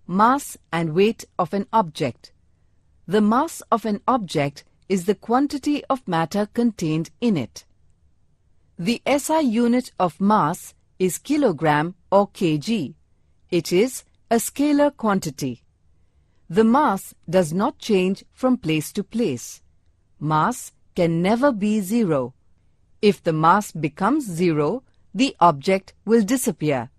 mass and weight of an object. The mass of an object is the quantity of matter contained in it. The SI unit of mass is kilogram or kg. It is a scalar quantity. The mass does not change from place to place. Mass can never be zero. If the mass becomes zero, the object will disappear.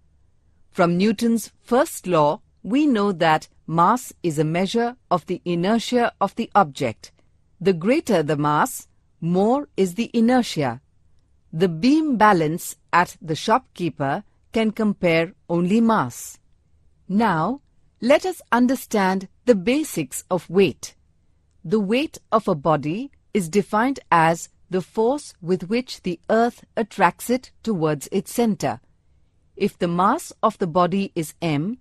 From Newton's first law, we know that mass is a measure of the inertia of the object. The greater the mass, more is the inertia. The beam balance at the shopkeeper can compare only mass. Now, let us understand the basics of weight. The weight of a body is defined as the force with which the earth attracts it towards its center. If the mass of the body is m,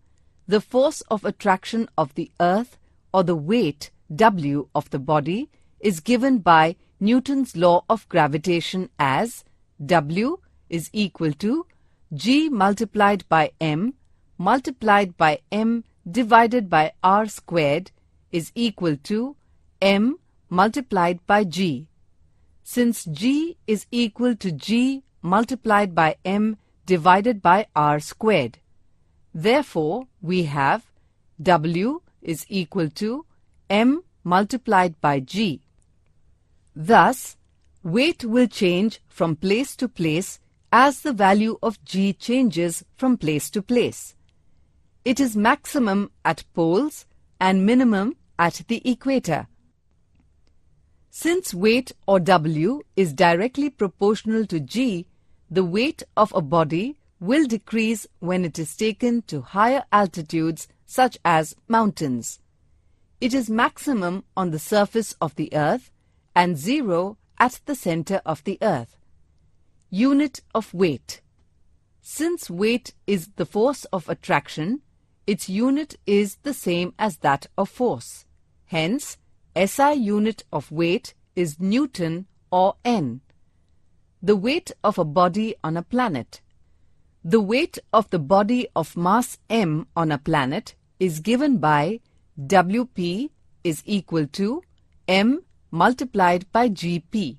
the force of attraction of the earth or the weight W of the body is given by Newton's law of gravitation as W is equal to G multiplied by m divided by r squared is equal to m multiplied by g. Since G is equal to G multiplied by m divided by r squared, therefore we have W is equal to m multiplied by g. Thus, weight will change from place to place as the value of g changes from place to place. It is maximum at poles and minimum at the equator. Since weight or W is directly proportional to g, the weight of a body will decrease when it is taken to higher altitudes such as mountains. It is maximum on the surface of the earth and zero at the center of the earth. Unit of weight. Since weight is the force of attraction, its unit is the same as that of force. Hence, SI unit of weight is Newton or N. The weight of a body on a planet. The weight of the body of mass m on a planet is given by Wp is equal to m multiplied by Gp.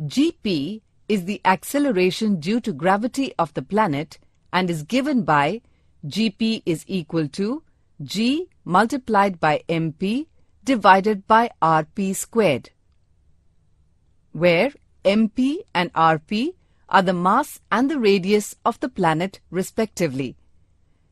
Gp is the acceleration due to gravity of the planet and is given by Gp is equal to G multiplied by Mp divided by Rp squared, where Mp and Rp are the mass and the radius of the planet respectively.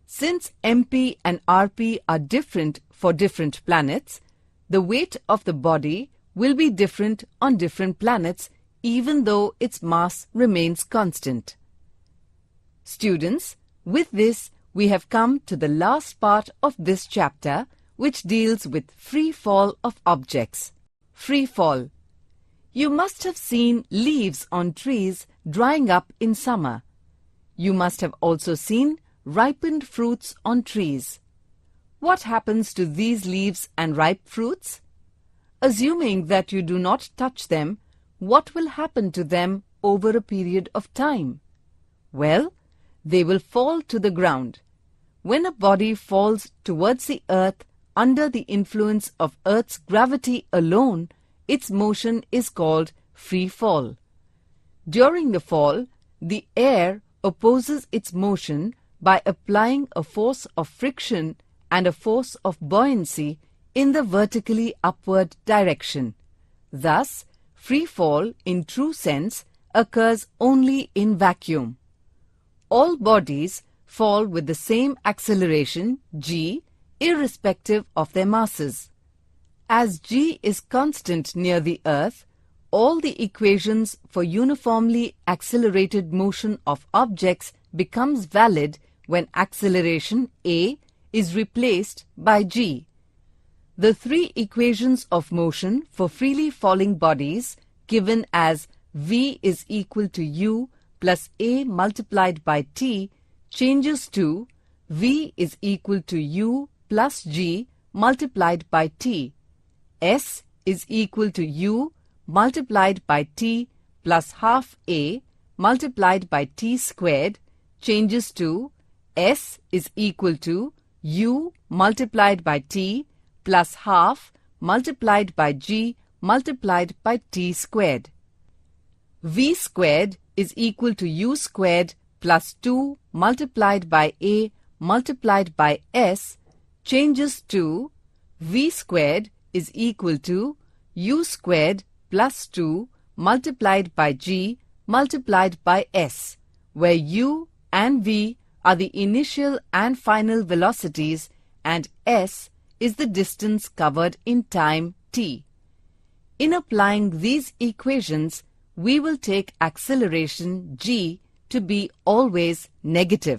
Since Mp and Rp are different for different planets, the weight of the body will be different on different planets even though its mass remains constant. Students, with this we have come to the last part of this chapter, which deals with free fall of objects. Free fall. You must have seen leaves on trees drying up in summer. You must have also seen ripened fruits on trees. What happens to these leaves and ripe fruits? Assuming that you do not touch them, what will happen to them over a period of time? Well, they will fall to the ground. When a body falls towards the earth under the influence of Earth's gravity alone, its motion is called free fall. During the fall, the air opposes its motion by applying a force of friction and a force of buoyancy in the vertically upward direction. Thus, free fall in true sense occurs only in vacuum. All bodies fall with the same acceleration g, irrespective of their masses. As g is constant near the earth, all the equations for uniformly accelerated motion of objects becomes valid when acceleration a is replaced by g. The three equations of motion for freely falling bodies, given as v is equal to u plus a multiplied by t, changes to v is equal to u plus g multiplied by t. S is equal to u multiplied by t plus half a multiplied by t squared changes to S is equal to u multiplied by t plus half multiplied by g multiplied by t squared. V squared is equal to u squared plus 2 multiplied by a multiplied by s changes to v squared is equal to u squared plus 2 multiplied by g multiplied by s, where u and v are the initial and final velocities and s is the distance covered in time t. In applying these equations, we will take acceleration g to be always negative.